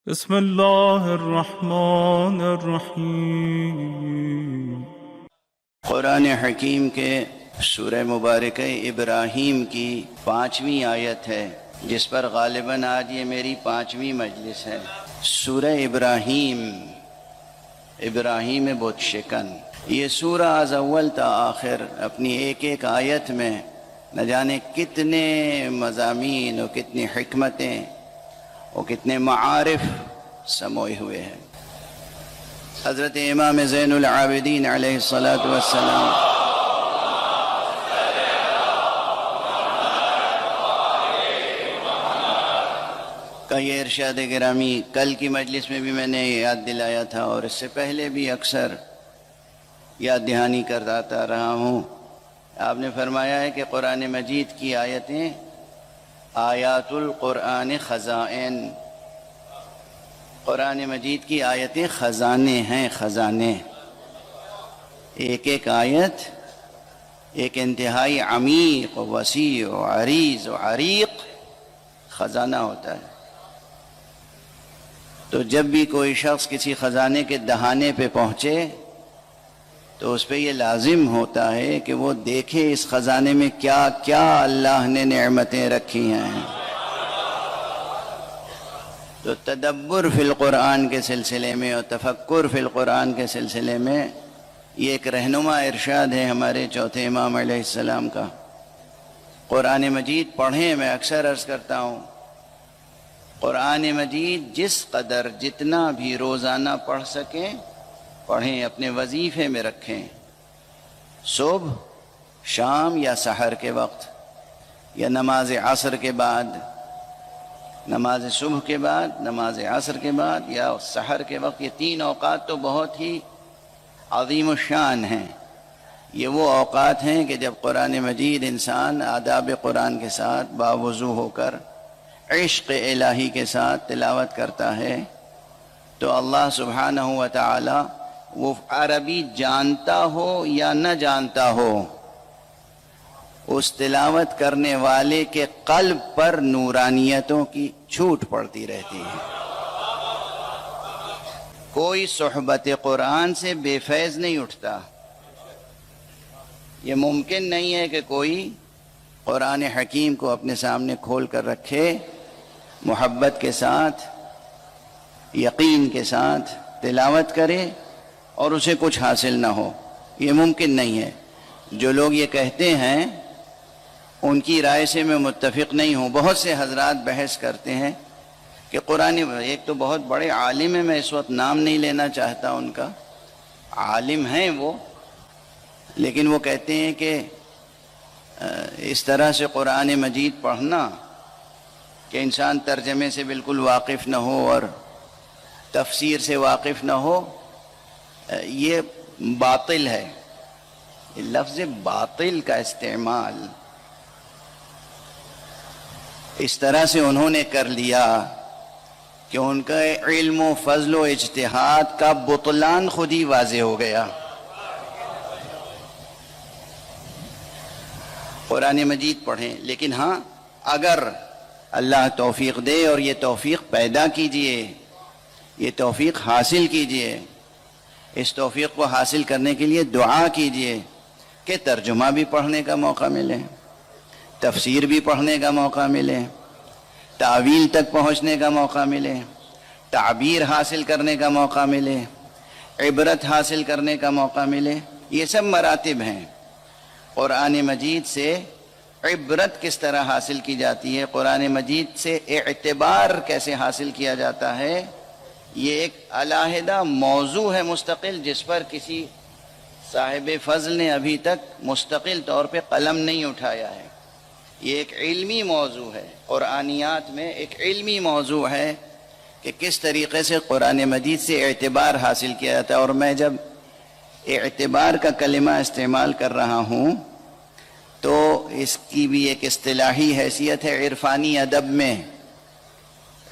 بسم اللہ الرحمن الرحیم۔ قرآن حکیم کے سورہ مبارکہ ابراہیم کی 5ویں آیت ہے، جس پر غالباً آج یہ میری 5ویں مجلس ہے۔ سورہ ابراہیم بت شکن، یہ سورہ از اول تا آخر اپنی ایک ایک آیت میں نہ جانے کتنے مضامین اور کتنی حکمتیں اور کتنے معارف سموئے ہوئے ہیں۔ حضرت امام زین العابدین علیہ السلام کا یہ ارشاد گرامی کل کی مجلس میں بھی میں نے یاد دلایا تھا، اور اس سے پہلے بھی اکثر یاد دہانی کرتا رہا ہوں۔ آپ نے فرمایا ہے کہ قرآن مجید کی آیتیں آیات القرآن خزائن، قرآن مجید کی آیتیں خزانے ہیں، خزانے۔ ایک ایک آیت ایک انتہائی عمیق و وسیع و عریض و عریق خزانہ ہوتا ہے۔ تو جب بھی کوئی شخص کسی خزانے کے دہانے پہ پہنچے تو اس پہ یہ لازم ہوتا ہے کہ وہ دیکھے اس خزانے میں کیا کیا اللہ نے نعمتیں رکھی ہیں۔ تو تدبر فی القرآن کے سلسلے میں اور تفکر فی القرآن کے سلسلے میں یہ ایک رہنما ارشاد ہے ہمارے چوتھے امام علیہ السلام کا۔ قرآن مجید پڑھیں، میں اکثر عرض کرتا ہوں، قرآن مجید جس قدر جتنا بھی روزانہ پڑھ سکیں پڑھیں، اپنے وظیفے میں رکھیں، صبح، شام یا سحر کے وقت، یا نماز عصر کے بعد، نماز صبح کے بعد، نماز عصر کے بعد یا سحر کے وقت۔ یہ 3 اوقات تو بہت ہی عظیم الشان ہیں۔ یہ وہ اوقات ہیں کہ جب قرآن مجید انسان آداب قرآن کے ساتھ باوضو ہو کر عشق الہی کے ساتھ تلاوت کرتا ہے تو اللہ سبحانہ و تعالی، وہ عربی جانتا ہو یا نہ جانتا ہو، اس تلاوت کرنے والے کے قلب پر نورانیتوں کی چھوٹ پڑتی رہتی ہے۔ کوئی صحبت قرآن سے بے فیض نہیں اٹھتا۔ یہ ممکن نہیں ہے کہ کوئی قرآن حکیم کو اپنے سامنے کھول کر رکھے، محبت کے ساتھ، یقین کے ساتھ تلاوت کرے اور اسے کچھ حاصل نہ ہو۔ یہ ممکن نہیں ہے۔ جو لوگ یہ کہتے ہیں ان کی رائے سے میں متفق نہیں ہوں۔ بہت سے حضرات بحث کرتے ہیں کہ قرآن، ایک تو بہت بڑے عالم ہیں، میں اس وقت نام نہیں لینا چاہتا ان کا، عالم ہیں وہ، لیکن وہ کہتے ہیں کہ اس طرح سے قرآن مجید پڑھنا کہ انسان ترجمے سے بالکل واقف نہ ہو اور تفسیر سے واقف نہ ہو، یہ باطل ہے۔ لفظ باطل کا استعمال اس طرح سے انہوں نے کر لیا کہ ان کا علم و فضل و اجتہاد کا بطلان خود ہی واضح ہو گیا۔ قرآن مجید پڑھیں، لیکن ہاں اگر اللہ توفیق دے، اور یہ توفیق پیدا کیجئے، یہ توفیق حاصل کیجئے، اس توفیق کو حاصل کرنے کے لیے دعا کیجئے کہ ترجمہ بھی پڑھنے کا موقع ملے، تفسیر بھی پڑھنے کا موقع ملے، تاویل تک پہنچنے کا موقع ملے، تعبیر حاصل کرنے کا موقع ملے، عبرت حاصل کرنے کا موقع ملے۔ یہ سب مراتب ہیں۔ قرآن مجید سے عبرت کس طرح حاصل کی جاتی ہے، قرآن مجید سے اعتبار کیسے حاصل کیا جاتا ہے، یہ ایک علیحدہ موضوع ہے مستقل، جس پر کسی صاحب فضل نے ابھی تک مستقل طور پہ قلم نہیں اٹھایا ہے۔ یہ ایک علمی موضوع ہے، قرآنیات میں ایک علمی موضوع ہے کہ کس طریقے سے قرآن مجید سے اعتبار حاصل کیا جاتا ہے۔ اور میں جب اعتبار کا کلمہ استعمال کر رہا ہوں تو اس کی بھی ایک اصطلاحی حیثیت ہے عرفانی ادب میں،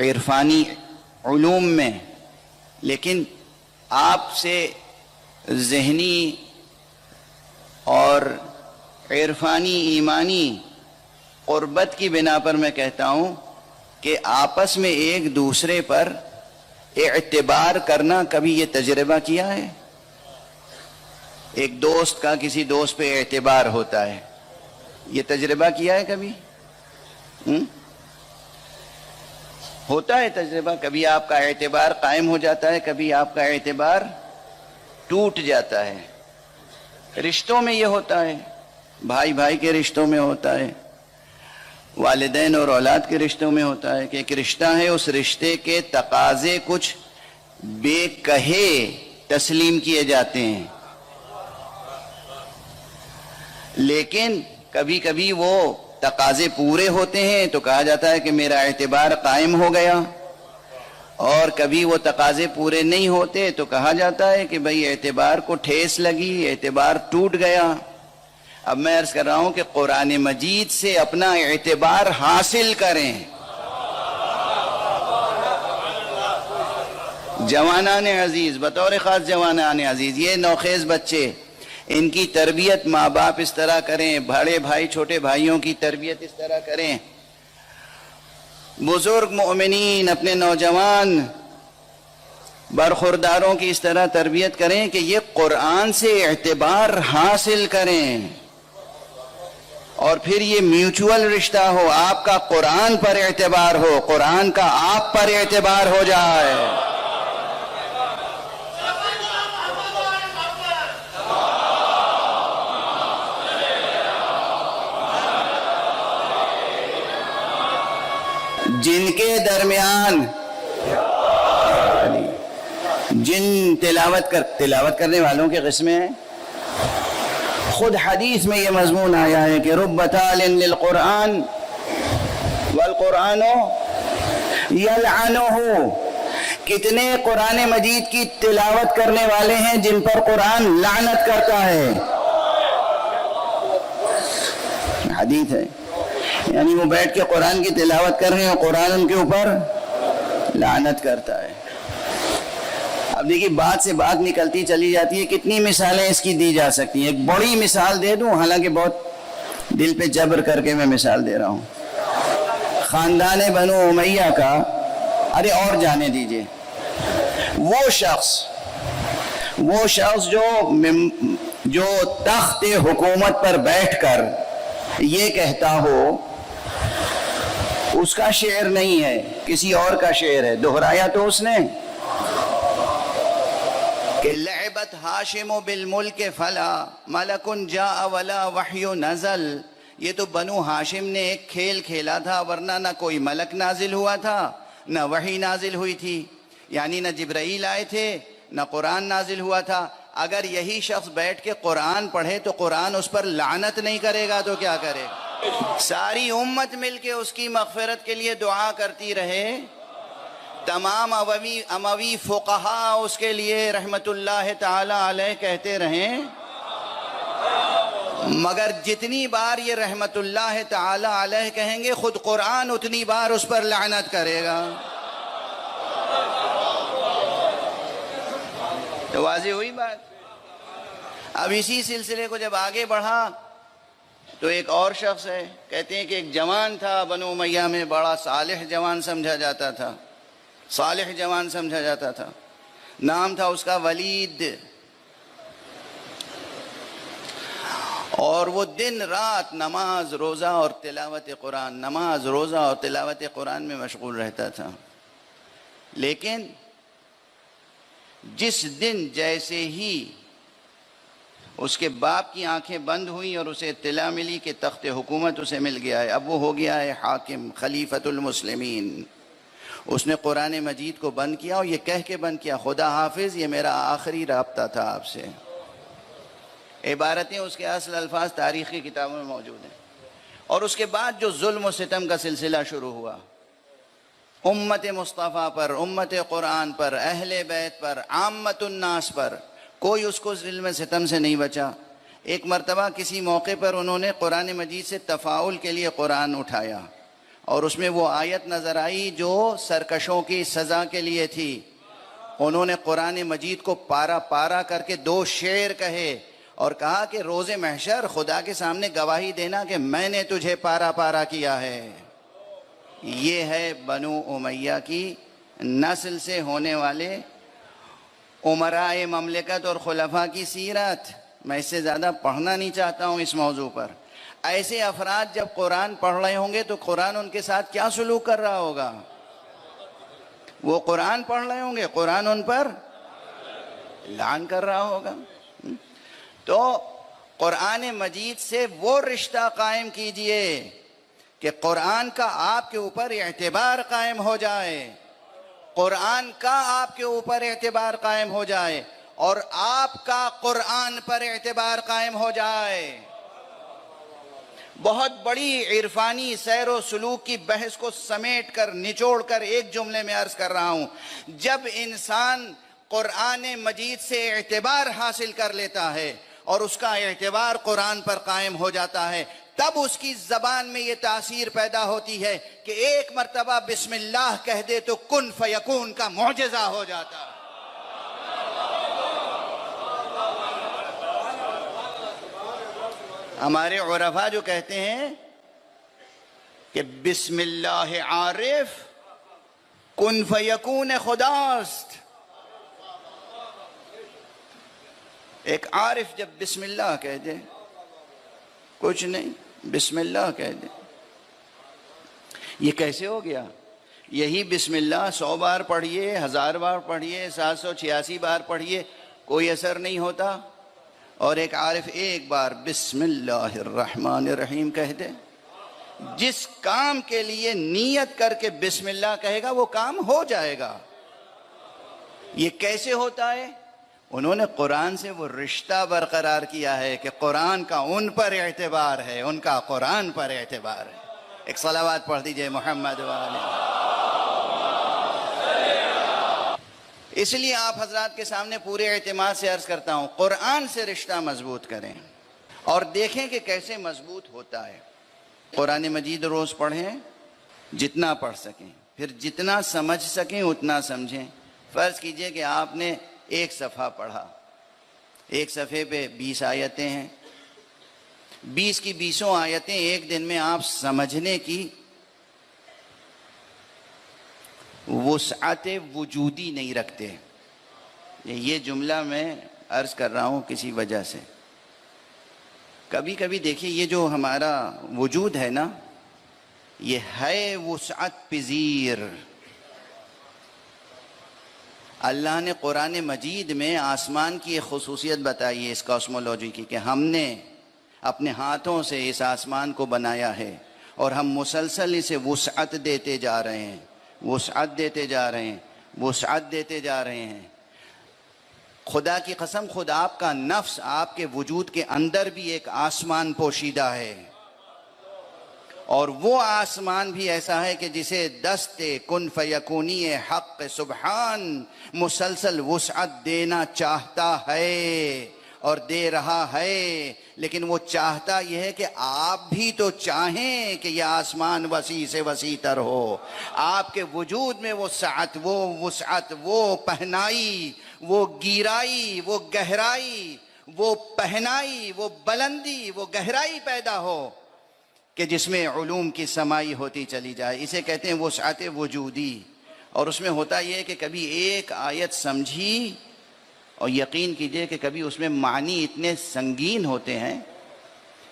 عرفانی علوم میں، لیکن آپ سے ذہنی اور عرفانی ایمانی قربت کی بنا پر میں کہتا ہوں کہ آپس میں ایک دوسرے پر اعتبار کرنا کبھی یہ تجربہ کیا ہے؟ ایک دوست کا کسی دوست پہ اعتبار ہوتا ہے، یہ تجربہ کیا ہے کبھی؟ ہوتا ہے تجربہ، کبھی آپ کا اعتبار قائم ہو جاتا ہے، کبھی آپ کا اعتبار ٹوٹ جاتا ہے۔ رشتوں میں یہ ہوتا ہے، بھائی بھائی کے رشتوں میں ہوتا ہے، والدین اور اولاد کے رشتوں میں ہوتا ہے کہ ایک رشتہ ہے، اس رشتے کے تقاضے کچھ بے کہے تسلیم کیے جاتے ہیں، لیکن کبھی کبھی وہ تقاضے پورے ہوتے ہیں تو کہا جاتا ہے کہ میرا اعتبار قائم ہو گیا، اور کبھی وہ تقاضے پورے نہیں ہوتے تو کہا جاتا ہے کہ بھئی اعتبار کو ٹھیس لگی، اعتبار ٹوٹ گیا۔ اب میں عرض کر رہا ہوں کہ قرآن مجید سے اپنا اعتبار حاصل کریں۔ جوانان عزیز، بطور خاص جوانان عزیز، یہ نوخیز بچے، ان کی تربیت ماں باپ اس طرح کریں، بڑے بھائی چھوٹے بھائیوں کی تربیت اس طرح کریں، بزرگ مومنین اپنے نوجوان برخورداروں کی اس طرح تربیت کریں کہ یہ قرآن سے اعتبار حاصل کریں، اور پھر یہ میوچول رشتہ ہو، آپ کا قرآن پر اعتبار ہو، قرآن کا آپ پر اعتبار ہو جائے۔ جن کے درمیان جن تلاوت کرنے والوں کے قسمیں ہیں، خود حدیث میں یہ مضمون آیا ہے کہ رب تال للقرآن والقرآن یلعنہ، کتنے قرآن مجید کی تلاوت کرنے والے ہیں جن پر قرآن لعنت کرتا ہے۔ حدیث ہے، یعنی وہ بیٹھ کے قرآن کی تلاوت کر رہے ہیں، قرآن ان کے اوپر لعنت کرتا ہے۔ اب دیکھیے، بات سے بات نکلتی چلی جاتی ہے، کتنی مثالیں اس کی دی جا سکتی ہیں۔ ایک بڑی مثال دے دوں، حالانکہ بہت دل پہ جبر کر کے میں مثال دے رہا ہوں۔ خاندان بنو امیہ کا، ارے اور جانے دیجئے، وہ شخص جو تخت حکومت پر بیٹھ کر یہ کہتا ہو، اس کا شعر نہیں ہے، کسی اور کا شعر ہے، دہرایا تو اس نے کہ لعبت ہاشم بالملک فلا ملک جاء ولا وحی نزل، یہ تو بنو ہاشم نے ایک کھیل کھیلا تھا، ورنہ نہ کوئی ملک نازل ہوا تھا، نہ وحی نازل ہوئی تھی، یعنی نہ جبرائیل آئے تھے، نہ قرآن نازل ہوا تھا۔ اگر یہی شخص بیٹھ کے قرآن پڑھے تو قرآن اس پر لعنت نہیں کرے گا تو کیا کرے گا؟ ساری امت مل کے اس کی مغفرت کے لیے دعا کرتی رہے، تمام اموی فقہا اس کے لیے رحمت اللہ تعالی علیہ کہتے رہیں، مگر جتنی بار یہ رحمت اللہ تعالی علیہ کہیں گے، خود قرآن اتنی بار اس پر لعنت کرے گا۔ تو واضح ہوئی بات۔ اب اسی سلسلے کو جب آگے بڑھا تو ایک اور شخص ہے، کہتے ہیں کہ ایک جوان تھا بنو امیہ میں، بڑا صالح جوان سمجھا جاتا تھا، نام تھا اس کا ولید، اور وہ دن رات نماز روزہ اور تلاوت قرآن میں مشغول رہتا تھا۔ لیکن جس دن جیسے ہی اس کے باپ کی آنکھیں بند ہوئیں اور اسے اطلاع ملی کہ تخت حکومت اسے مل گیا ہے، اب وہ ہو گیا ہے حاکم، خلیفۃ المسلمین، اس نے قرآن مجید کو بند کیا اور یہ کہہ کے بند کیا، خدا حافظ، یہ میرا آخری رابطہ تھا آپ سے۔ عبارتیں اس کے اصل الفاظ تاریخی کتابوں میں موجود ہیں۔ اور اس کے بعد جو ظلم و ستم کا سلسلہ شروع ہوا، امت مصطفیٰ پر، امت قرآن پر، اہل بیت پر، عامت الناس پر، کوئی اس کو ظلم و ستم سے نہیں بچا۔ ایک مرتبہ کسی موقع پر انہوں نے قرآن مجید سے تفاعل کے لیے قرآن اٹھایا، اور اس میں وہ آیت نظر آئی جو سرکشوں کی سزا کے لیے تھی۔ انہوں نے قرآن مجید کو پارا پارا کر کے 2 شعر کہے اور کہا کہ روز محشر خدا کے سامنے گواہی دینا کہ میں نے تجھے پارا پارا کیا ہے۔ یہ ہے بنو امیہ کی نسل سے ہونے والے امراء مملکت اور خلفاء کی سیرت. میں اس سے زیادہ پڑھنا نہیں چاہتا ہوں اس موضوع پر. ایسے افراد جب قرآن پڑھ رہے ہوں گے تو قرآن ان کے ساتھ کیا سلوک کر رہا ہوگا؟ وہ قرآن پڑھ رہے ہوں گے، قرآن ان پر لعن کر رہا ہوگا. تو قرآن مجید سے وہ رشتہ قائم کیجئے کہ قرآن کا آپ کے اوپر اعتبار قائم ہو جائے، قرآن کا آپ کے اوپر اعتبار قائم ہو جائے اور آپ کا قرآن پر اعتبار قائم ہو جائے. بہت بڑی عرفانی سیر و سلوک کی بحث کو سمیٹ کر نچوڑ کر ایک جملے میں عرض کر رہا ہوں، جب انسان قرآن مجید سے اعتبار حاصل کر لیتا ہے اور اس کا اعتبار قرآن پر قائم ہو جاتا ہے، تب اس کی زبان میں یہ تاثیر پیدا ہوتی ہے کہ ایک مرتبہ بسم اللہ کہہ دے تو کن فیکون کا معجزہ ہو جاتا ہے. ہمارے عرفاء جو کہتے ہیں کہ بسم اللہ عارف کن فیکون خداست. ایک عارف جب بسم اللہ کہہ دے، کچھ نہیں، بسم اللہ کہہ دے. یہ کیسے ہو گیا؟ یہی بسم اللہ 100 بار پڑھیے، 1000 بار پڑھیے، 786 بار پڑھیے، کوئی اثر نہیں ہوتا. اور ایک عارف ایک بار بسم اللہ الرحمن الرحیم کہہ دے، جس کام کے لیے نیت کر کے بسم اللہ کہے گا وہ کام ہو جائے گا. یہ کیسے ہوتا ہے؟ انہوں نے قرآن سے وہ رشتہ برقرار کیا ہے کہ قرآن کا ان پر اعتبار ہے، ان کا قرآن پر اعتبار ہے. ایک صلوات پڑھ دیجئے محمد وعلیہ. اس لیے آپ حضرات کے سامنے پورے اعتماد سے عرض کرتا ہوں، قرآن سے رشتہ مضبوط کریں اور دیکھیں کہ کیسے مضبوط ہوتا ہے. قرآن مجید روز پڑھیں، جتنا پڑھ سکیں، پھر جتنا سمجھ سکیں اتنا سمجھیں. فرض کیجئے کہ آپ نے ایک صفحہ پڑھا، ایک صفحے پہ 20 آیتیں ہیں، 20 کی 20 آیتیں ایک دن میں آپ سمجھنے کی وسعت وجودی نہیں رکھتے. یہ جملہ میں عرض کر رہا ہوں کسی وجہ سے. کبھی کبھی دیکھیے یہ جو ہمارا وجود ہے نا، یہ ہے وسعت پذیر. اللہ نے قرآن مجید میں آسمان کی ایک خصوصیت بتائی ہے اس کاسمولوجی کی، کہ ہم نے اپنے ہاتھوں سے اس آسمان کو بنایا ہے اور ہم مسلسل اسے وسعت دیتے جا رہے ہیں، وسعت دیتے جا رہے ہیں، وسعت دیتے جا رہے ہیں. خدا کی قسم، خود آپ کا نفس، آپ کے وجود کے اندر بھی ایک آسمان پوشیدہ ہے، اور وہ آسمان بھی ایسا ہے کہ جسے دست کن فیکونی حق سبحان مسلسل وسعت دینا چاہتا ہے اور دے رہا ہے. لیکن وہ چاہتا یہ ہے کہ آپ بھی تو چاہیں کہ یہ آسمان وسیع سے وسیع تر ہو. آپ کے وجود میں وہ سعت، وہ وسعت، وہ پہنائی، وہ گیرائی، وہ گہرائی، وہ پہنائی، وہ بلندی، وہ گہرائی پیدا ہو کہ جس میں علوم کی سمائی ہوتی چلی جائے. اسے کہتے ہیں وسعت وجودی. اور اس میں ہوتا یہ ہے کہ کبھی ایک آیت سمجھی اور یقین کیجئے کہ کبھی اس میں معنی اتنے سنگین ہوتے ہیں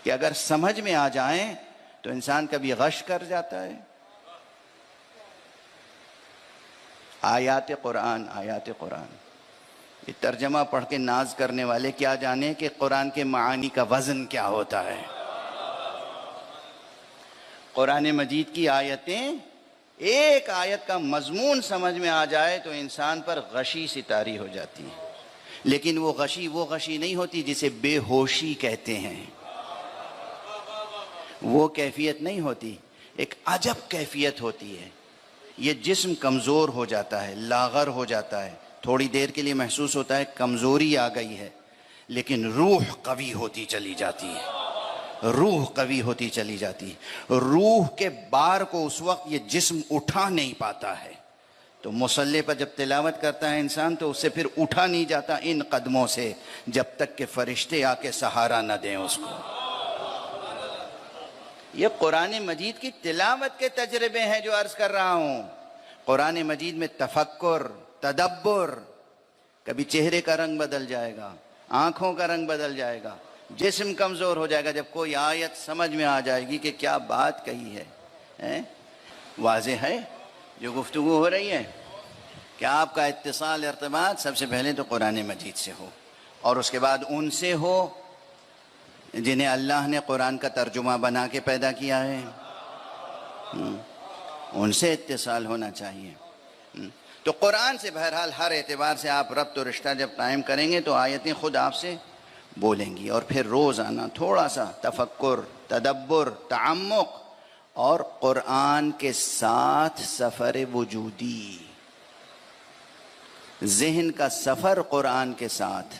کہ اگر سمجھ میں آ جائیں تو انسان کبھی غش کر جاتا ہے. آیات قرآن، آیات قرآن، یہ ترجمہ پڑھ کے ناز کرنے والے کیا جانے کہ قرآن کے معانی کا وزن کیا ہوتا ہے. قرآن مجید کی آیتیں، ایک آیت کا مضمون سمجھ میں آ جائے تو انسان پر غشی سی طاری ہو جاتی ہے. لیکن وہ غشی نہیں ہوتی جسے بے ہوشی کہتے ہیں. وہ کیفیت نہیں ہوتی، ایک عجب کیفیت ہوتی ہے. یہ جسم کمزور ہو جاتا ہے، لاغر ہو جاتا ہے، تھوڑی دیر کے لیے محسوس ہوتا ہے کمزوری آ گئی ہے، لیکن روح قوی ہوتی چلی جاتی ہے. روح قوی ہوتی چلی جاتی. روح کے بار کو اس وقت یہ جسم اٹھا نہیں پاتا ہے. تو مصلی پر جب تلاوت کرتا ہے انسان تو اس سے پھر اٹھا نہیں جاتا ان قدموں سے جب تک کہ فرشتے آ کے سہارا نہ دیں اس کو. یہ قرآن مجید کی تلاوت کے تجربے ہیں جو عرض کر رہا ہوں. قرآن مجید میں تفکر، تدبر، کبھی چہرے کا رنگ بدل جائے گا، آنکھوں کا رنگ بدل جائے گا، جسم کمزور ہو جائے گا جب کوئی آیت سمجھ میں آ جائے گی کہ کیا بات کہی ہے۔ واضح ہے جو گفتگو ہو رہی ہے کہ آپ کا اتصال، ارتباط سب سے پہلے تو قرآن مجید سے ہو، اور اس کے بعد ان سے ہو جنہیں اللہ نے قرآن کا ترجمہ بنا کے پیدا کیا ہے، ان سے اتصال ہونا چاہیے۔ تو قرآن سے بہرحال ہر اعتبار سے آپ ربط و رشتہ جب قائم کریں گے تو آیتیں خود آپ سے بولیں گی، اور پھر روزانہ تھوڑا سا تفکر، تدبر، تعمق، اور قرآن کے ساتھ سفر وجودی، ذہن کا سفر قرآن کے ساتھ،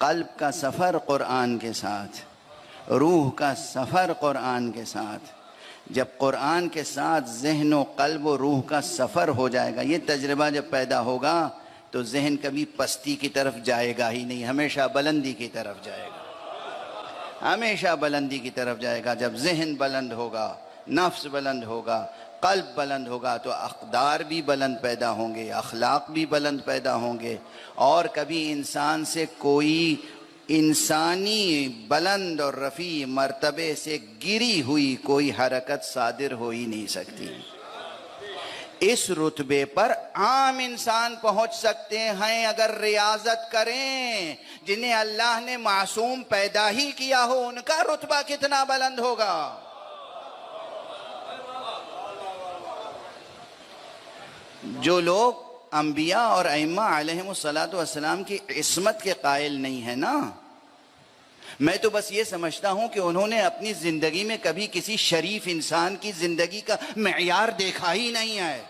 قلب کا سفر قرآن کے ساتھ، روح کا سفر قرآن کے ساتھ۔ جب قرآن کے ساتھ ذہن و قلب و روح کا سفر ہو جائے گا، یہ تجربہ جب پیدا ہوگا تو ذہن کبھی پستی کی طرف جائے گا ہی نہیں، ہمیشہ بلندی کی طرف جائے گا، ہمیشہ بلندی کی طرف جائے گا۔ جب ذہن بلند ہوگا، نفس بلند ہوگا، قلب بلند ہوگا تو اقدار بھی بلند پیدا ہوں گے، اخلاق بھی بلند پیدا ہوں گے، اور کبھی انسان سے کوئی انسانی بلند اور رفیع مرتبے سے گری ہوئی کوئی حرکت صادر ہو ہی نہیں سکتی۔ اس رتبے پر عام انسان پہنچ سکتے ہیں اگر ریاضت کریں۔ جنہیں اللہ نے معصوم پیدا ہی کیا ہو ان کا رتبہ کتنا بلند ہوگا۔ جو لوگ انبیاء اور ائمہ علیہم الصلاۃ کی عصمت کے قائل نہیں ہیں نا، میں تو بس یہ سمجھتا ہوں کہ انہوں نے اپنی زندگی میں کبھی کسی شریف انسان کی زندگی کا معیار دیکھا ہی نہیں ہے۔